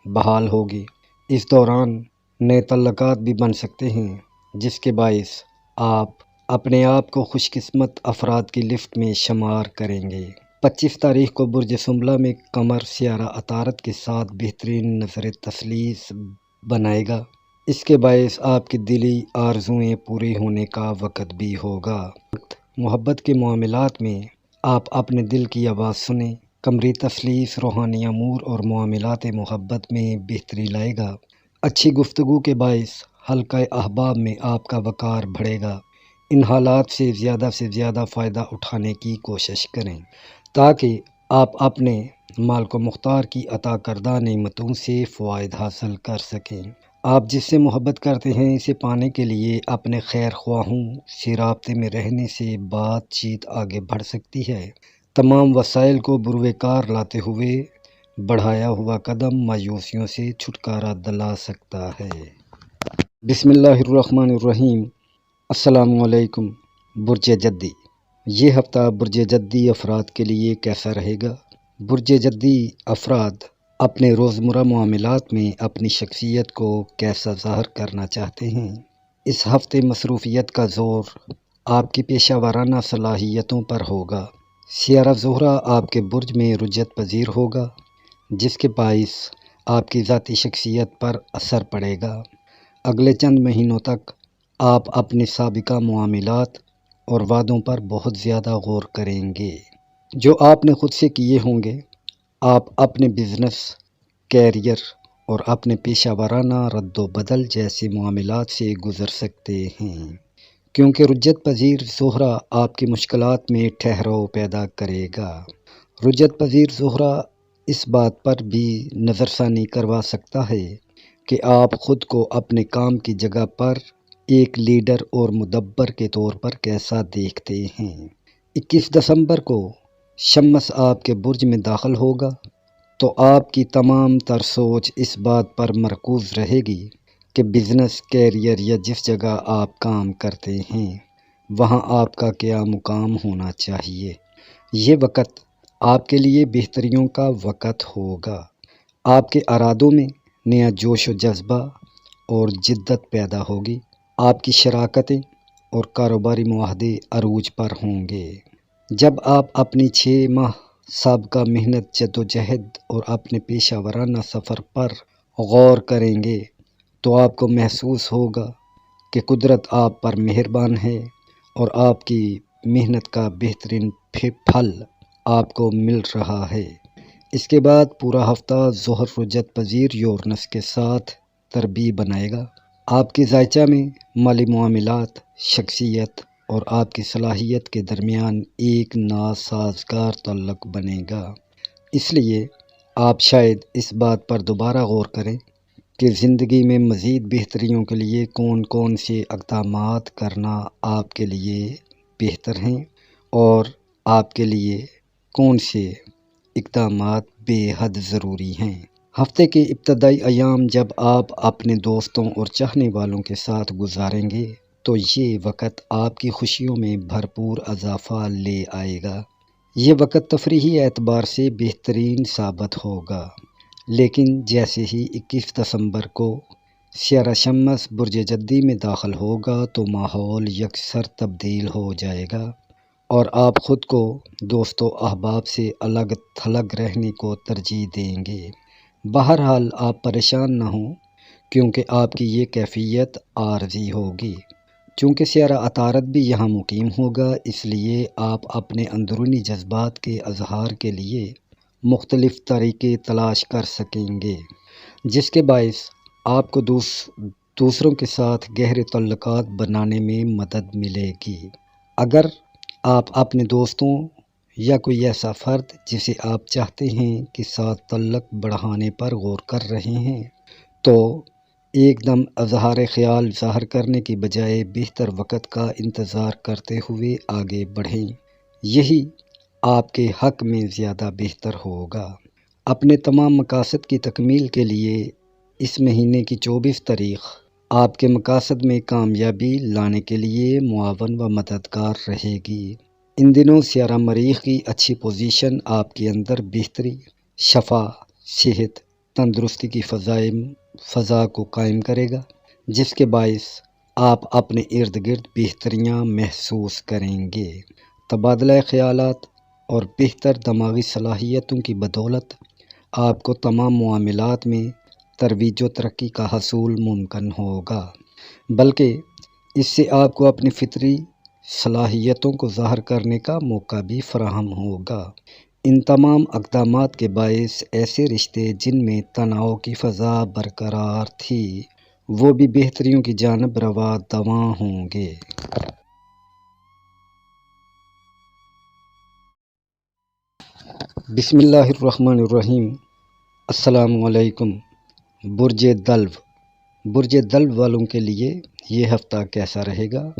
Speaker 1: بحال ہوگی۔ اس دوران نئے تعلقات بھی بن سکتے ہیں، جس کے باعث آپ اپنے آپ کو خوش قسمت افراد کی لسٹ میں شمار کریں گے۔ 25 تاریخ کو برج سنبلہ میں قمر سیارہ عطارد کے ساتھ بہترین نظر تثلیث بنائے گا۔ اس کے باعث آپ کی دلی آرزوئیں پوری ہونے کا وقت بھی ہوگا۔ محبت کے معاملات میں آپ اپنے دل کی آواز سنیں۔ قمری تثلیث روحانی امور اور معاملات محبت میں بہتری لائے گا۔ اچھی گفتگو کے باعث حلقہ احباب میں آپ کا وقار بڑھے گا۔ ان حالات سے زیادہ فائدہ اٹھانے کی کوشش کریں تاکہ آپ اپنے مالک و مختار کی عطا کردہ نعمتوں سے فوائد حاصل کر سکیں۔ آپ جس سے محبت کرتے ہیں اسے پانے کے لیے اپنے خیر خواہوں سے رابطے میں رہنے سے بات چیت آگے بڑھ سکتی ہے۔ تمام وسائل کو بروئے کار لاتے ہوئے بڑھایا ہوا قدم مایوسیوں سے چھٹکارا دلا سکتا ہے۔ بسم اللہ الرحمن الرحیم۔ السلام علیکم۔ برج جدی، یہ ہفتہ برج جدی افراد کے لیے کیسا رہے گا؟ برج جدی افراد اپنے روزمرہ معاملات میں اپنی شخصیت کو کیسا ظاہر کرنا چاہتے ہیں؟ اس ہفتے مصروفیت کا زور آپ کی پیشہ ورانہ صلاحیتوں پر ہوگا۔ سیارہ زہرہ آپ کے برج میں رجت پذیر ہوگا، جس کے باعث آپ کی ذاتی شخصیت پر اثر پڑے گا۔ اگلے چند مہینوں تک آپ اپنے سابقہ معاملات اور وعدوں پر بہت زیادہ غور کریں گے جو آپ نے خود سے کیے ہوں گے۔ آپ اپنے بزنس، کیریئر اور اپنے پیشہ ورانہ رد و بدل جیسے معاملات سے گزر سکتے ہیں، کیونکہ رجت پذیر زہرہ آپ کی مشکلات میں ٹھہراؤ پیدا کرے گا۔ رجت پذیر زہرہ اس بات پر بھی نظر ثانی کروا سکتا ہے کہ آپ خود کو اپنے کام کی جگہ پر ایک لیڈر اور مدبر کے طور پر کیسا دیکھتے ہیں۔ 21 دسمبر کو شمس آپ کے برج میں داخل ہوگا تو آپ کی تمام تر سوچ اس بات پر مرکوز رہے گی کہ بزنس، کیریئر یا جس جگہ آپ کام کرتے ہیں وہاں آپ کا کیا مقام ہونا چاہیے۔ یہ وقت آپ کے لیے بہتریوں کا وقت ہوگا۔ آپ کے ارادوں میں نیا جوش و جذبہ اور جدت پیدا ہوگی۔ آپ کی شراکتیں اور کاروباری معاہدے عروج پر ہوں گے۔ جب آپ اپنی 6 ماہ سابقہ محنت، جدوجہد اور اپنے پیشہ ورانہ سفر پر غور کریں گے تو آپ کو محسوس ہوگا کہ قدرت آپ پر مہربان ہے اور آپ کی محنت کا بہترین پھل آپ کو مل رہا ہے۔ اس کے بعد پورا ہفتہ ظہر رجت پذیر یورنس کے ساتھ تربی بنائے گا۔ آپ کے ذائچہ میں مالی معاملات، شخصیت اور آپ کی صلاحیت کے درمیان ایک ناسازگار تعلق بنے گا۔ اس لیے آپ شاید اس بات پر دوبارہ غور کریں کہ زندگی میں مزید بہتریوں کے لیے کون سے اقدامات کرنا آپ کے لیے بہتر ہیں اور آپ کے لیے کون سے اقدامات بے حد ضروری ہیں۔ ہفتے کے ابتدائی ایام جب آپ اپنے دوستوں اور چاہنے والوں کے ساتھ گزاریں گے تو یہ وقت آپ کی خوشیوں میں بھرپور اضافہ لے آئے گا۔ یہ وقت تفریحی اعتبار سے بہترین ثابت ہوگا، لیکن جیسے ہی 21 دسمبر کو سیارہ شمس برج جدی میں داخل ہوگا تو ماحول یکسر تبدیل ہو جائے گا اور آپ خود کو دوست و احباب سے الگ تھلگ رہنے کو ترجیح دیں گے۔ بہرحال آپ پریشان نہ ہوں کیونکہ آپ کی یہ کیفیت عارضی ہوگی۔ چونکہ سیارہ عطارد بھی یہاں مقیم ہوگا، اس لیے آپ اپنے اندرونی جذبات کے اظہار کے لیے مختلف طریقے تلاش کر سکیں گے، جس کے باعث آپ کو دوسروں کے ساتھ گہرے تعلقات بنانے میں مدد ملے گی۔ اگر آپ اپنے دوستوں یا کوئی ایسا فرد جسے آپ چاہتے ہیں کہ ساتھ تعلق بڑھانے پر غور کر رہے ہیں، تو ایک دم اظہار خیال ظاہر کرنے کی بجائے بہتر وقت کا انتظار کرتے ہوئے آگے بڑھیں۔ یہی آپ کے حق میں زیادہ بہتر ہوگا۔ اپنے تمام مقاصد کی تکمیل کے لیے اس مہینے کی 24 تاریخ آپ کے مقاصد میں کامیابی لانے کے لیے معاون و مددگار رہے گی۔ ان دنوں سیارہ مریخ کی اچھی پوزیشن آپ کے اندر بہتری، شفا، صحت، تندرستی کی فضا کو قائم کرے گا، جس کے باعث آپ اپنے ارد گرد بہتریاں محسوس کریں گے۔ تبادلہ خیالات اور بہتر دماغی صلاحیتوں کی بدولت آپ کو تمام معاملات میں ترویج و ترقی کا حصول ممکن ہوگا، بلکہ اس سے آپ کو اپنی فطری صلاحیتوں کو ظاہر کرنے کا موقع بھی فراہم ہوگا۔ ان تمام اقدامات کے باعث ایسے رشتے جن میں تناؤ کی فضا برقرار تھی وہ بھی بہتریوں کی جانب رواں دواں ہوں گے۔ بسم اللہ الرحمن الرحیم۔ السلام علیکم۔ برج دلو والوں کے لیے یہ ہفتہ کیسا رہے گا؟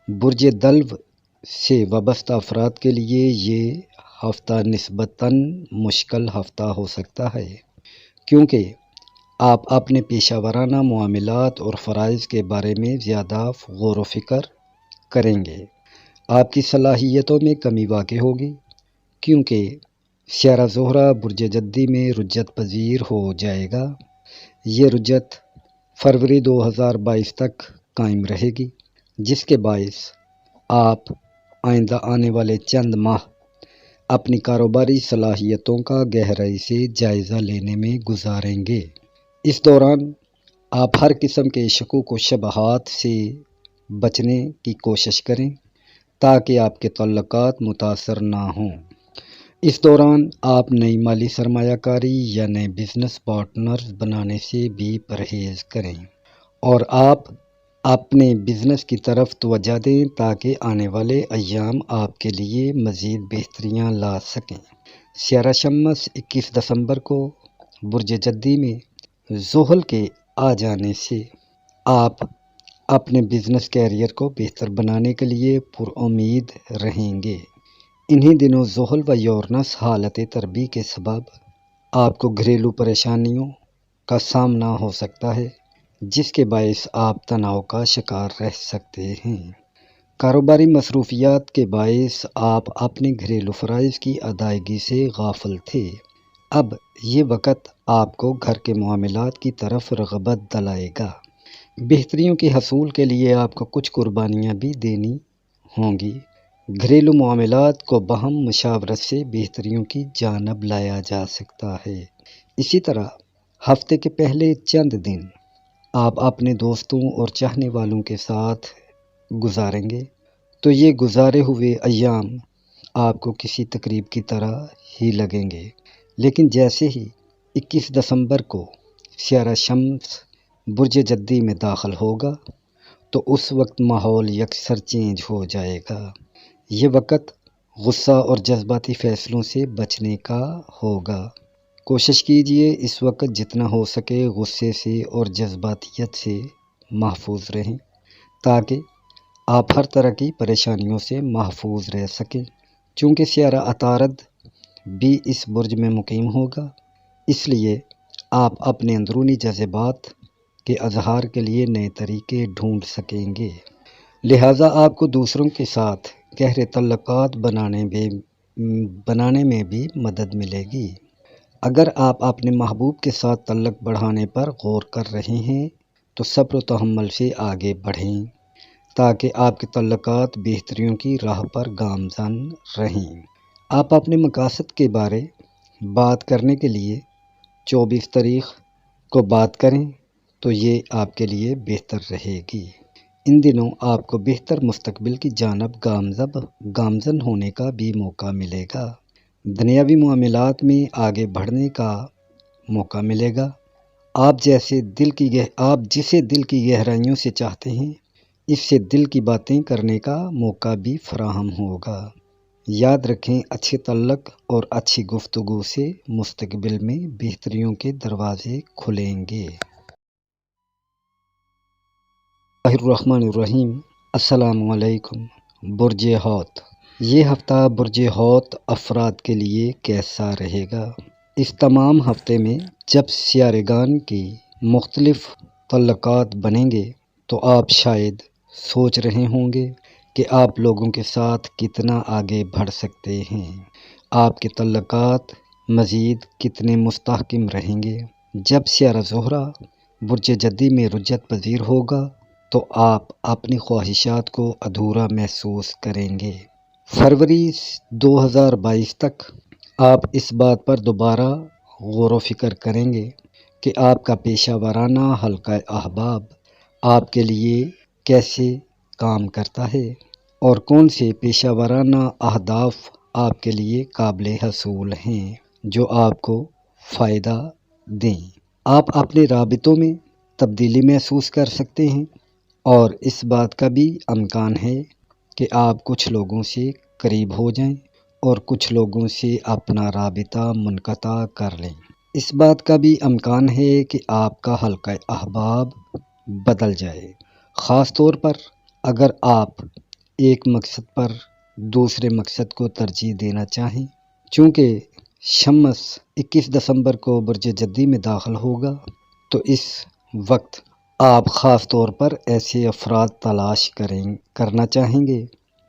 Speaker 1: برج دلو سے وابستہ افراد کے لیے یہ ہفتہ نسبتاً مشکل ہفتہ ہو سکتا ہے، کیونکہ آپ اپنے پیشہ ورانہ معاملات اور فرائض کے بارے میں زیادہ غور و فکر کریں گے۔ آپ کی صلاحیتوں میں کمی واقع ہوگی، کیونکہ سیارہ زہرہ برج جدی میں رجت پذیر ہو جائے گا۔ یہ رجت فروری 2022 تک قائم رہے گی، جس کے باعث آپ آئندہ آنے والے چند ماہ اپنی کاروباری صلاحیتوں کا گہرائی سے جائزہ لینے میں گزاریں گے۔ اس دوران آپ ہر قسم کے شکوک و شبہات سے بچنے کی کوشش کریں تاکہ آپ کے تعلقات متاثر نہ ہوں۔ اس دوران آپ نئی مالی سرمایہ کاری یا نئے بزنس پارٹنرز بنانے سے بھی پرہیز کریں اور آپ اپنے بزنس کی طرف توجہ دیں تاکہ آنے والے ایام آپ کے لیے مزید بہتریاں لا سکیں۔ سیارہ شمس 21 دسمبر کو برج جدی میں زحل کے آ جانے سے آپ اپنے بزنس کیریئر کو بہتر بنانے کے لیے پرامید رہیں گے۔ انہی دنوں زحل و یورنس حالت تربی کے سبب آپ کو گھریلو پریشانیوں کا سامنا ہو سکتا ہے، جس کے باعث آپ تناؤ کا شکار رہ سکتے ہیں۔ کاروباری مصروفیات کے باعث آپ اپنے گھریلو فرائض کی ادائیگی سے غافل تھے۔ اب یہ وقت آپ کو گھر کے معاملات کی طرف رغبت دلائے گا۔ بہتریوں کے حصول کے لیے آپ کو کچھ قربانیاں بھی دینی ہوں گی۔ گھریلو معاملات کو باہم مشاورت سے بہتریوں کی جانب لایا جا سکتا ہے۔ اسی طرح ہفتے کے پہلے چند دن آپ اپنے دوستوں اور چاہنے والوں کے ساتھ گزاریں گے، تو یہ گزارے ہوئے ایام آپ کو کسی تقریب کی طرح ہی لگیں گے، لیکن جیسے ہی 21 دسمبر کو سیارہ شمس برج جدی میں داخل ہوگا تو اس وقت ماحول یکسر چینج ہو جائے گا۔ یہ وقت غصہ اور جذباتی فیصلوں سے بچنے کا ہوگا۔ کوشش کیجیے اس وقت جتنا ہو سکے غصے سے اور جذباتیت سے محفوظ رہیں تاکہ آپ ہر طرح کی پریشانیوں سے محفوظ رہ سکیں۔ چونکہ سیارہ عطارد بھی اس برج میں مقیم ہوگا، اس لیے آپ اپنے اندرونی جذبات کے اظہار کے لیے نئے طریقے ڈھونڈ سکیں گے، لہٰذا آپ کو دوسروں کے ساتھ گہرے تعلقات بنانے میں بھی مدد ملے گی۔ اگر آپ اپنے محبوب کے ساتھ تعلق بڑھانے پر غور کر رہے ہیں تو صبر و تحمل سے آگے بڑھیں تاکہ آپ کے تعلقات بہتریوں کی راہ پر گامزن رہیں۔ آپ اپنے مقاصد کے بارے بات کرنے کے لیے 24 تاریخ کو بات کریں تو یہ آپ کے لیے بہتر رہے گی۔ ان دنوں آپ کو بہتر مستقبل کی جانب گامزن ہونے کا بھی موقع ملے گا۔ دنیاوی معاملات میں آگے بڑھنے کا موقع ملے گا۔ آپ جسے دل کی گہرائیوں سے چاہتے ہیں، اس سے دل کی باتیں کرنے کا موقع بھی فراہم ہوگا۔ یاد رکھیں، اچھے تعلق اور اچھی گفتگو سے مستقبل میں بہتریوں کے دروازے کھلیں گے۔ الرحمن الرحیم۔ السلام علیکم۔ برج حوت۔ یہ ہفتہ برج حوت افراد کے لیے کیسا رہے گا؟ اس تمام ہفتے میں جب سیارگان کی مختلف تعلقات بنیں گے تو آپ شاید سوچ رہے ہوں گے کہ آپ لوگوں کے ساتھ کتنا آگے بڑھ سکتے ہیں، آپ کے تعلقات مزید کتنے مستحکم رہیں گے۔ جب سیارہ زہرہ برج جدی میں رجحت پذیر ہوگا تو آپ اپنی خواہشات کو ادھورا محسوس کریں گے۔ فروری 2022 تک آپ اس بات پر دوبارہ غور و فکر کریں گے کہ آپ کا پیشہ ورانہ حلقہ احباب آپ کے لیے کیسے کام کرتا ہے اور کون سے پیشہ ورانہ اہداف آپ کے لیے قابل حصول ہیں جو آپ کو فائدہ دیں۔ آپ اپنے رابطوں میں تبدیلی محسوس کر سکتے ہیں اور اس بات کا بھی امکان ہے کہ آپ کچھ لوگوں سے قریب ہو جائیں اور کچھ لوگوں سے اپنا رابطہ منقطع کر لیں۔ اس بات کا بھی امکان ہے کہ آپ کا حلقہ احباب بدل جائے، خاص طور پر اگر آپ ایک مقصد پر دوسرے مقصد کو ترجیح دینا چاہیں۔ چونکہ شمس 21 دسمبر کو برج جدی میں داخل ہوگا تو اس وقت آپ خاص طور پر ایسے افراد تلاش کرنا چاہیں گے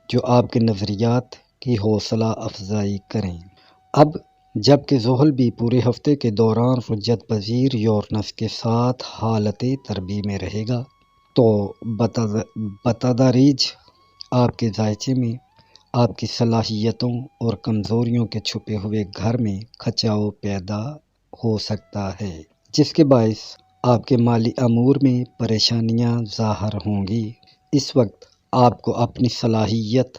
Speaker 1: جو آپ کے نظریات کی حوصلہ افزائی کریں۔ اب جب کہ زحل بھی پورے ہفتے کے دوران رجحت پذیر یورینس کے ساتھ حالت تربی میں رہے گا تو بتدریج آپ کے ذائقے میں آپ کی صلاحیتوں اور کمزوریوں کے چھپے ہوئے گھر میں کھچاؤ پیدا ہو سکتا ہے، جس کے باعث آپ کے مالی امور میں پریشانیاں ظاہر ہوں گی۔ اس وقت آپ کو اپنی صلاحیت،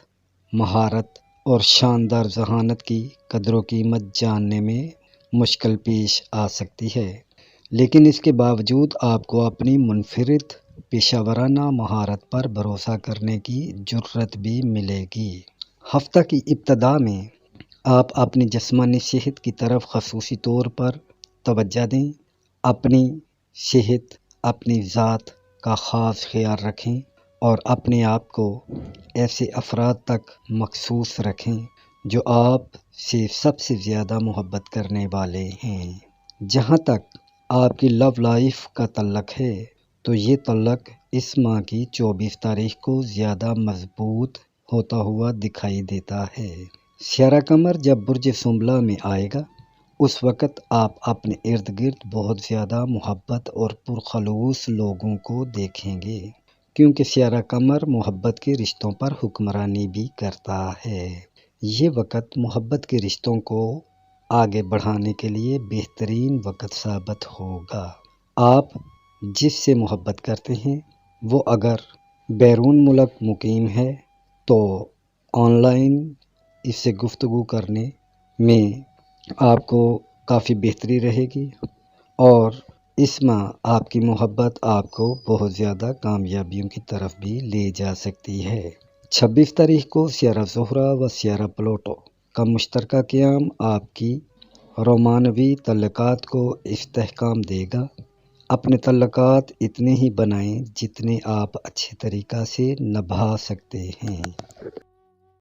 Speaker 1: مہارت اور شاندار ذہانت کی قدر و قیمت جاننے میں مشکل پیش آ سکتی ہے، لیکن اس کے باوجود آپ کو اپنی منفرد پیشہ ورانہ مہارت پر بھروسہ کرنے کی جرأت بھی ملے گی۔ ہفتہ کی ابتدا میں آپ اپنی جسمانی صحت کی طرف خصوصی طور پر توجہ دیں۔ اپنی صحت، اپنی ذات کا خاص خیال رکھیں اور اپنے آپ کو ایسے افراد تک مخصوص رکھیں جو آپ سے سب سے زیادہ محبت کرنے والے ہیں۔ جہاں تک آپ کی لو لائف کا تعلق ہے تو یہ تعلق اس ماہ کی 24 تاریخ کو زیادہ مضبوط ہوتا ہوا دکھائی دیتا ہے۔ سیارہ قمر جب برج سنبلہ میں آئے گا اس وقت آپ اپنے ارد گرد بہت زیادہ محبت اور پرخلوص لوگوں کو دیکھیں گے، کیونکہ سیارہ قمر محبت کے رشتوں پر حکمرانی بھی کرتا ہے۔ یہ وقت محبت کے رشتوں کو آگے بڑھانے کے لیے بہترین وقت ثابت ہوگا۔ آپ جس سے محبت کرتے ہیں وہ اگر بیرون ملک مقیم ہے تو آن لائن اس سے گفتگو کرنے میں آپ کو کافی بہتری رہے گی اور اس ماہ آپ کی محبت آپ کو بہت زیادہ کامیابیوں کی طرف بھی لے جا سکتی ہے۔ 26 تاریخ کو سیارہ زہرہ و سیارہ پلوٹو کا مشترکہ قیام آپ کی رومانوی تعلقات کو استحکام دے گا۔ اپنے تعلقات اتنے ہی بنائیں جتنے آپ اچھے طریقہ سے نبھا سکتے ہیں۔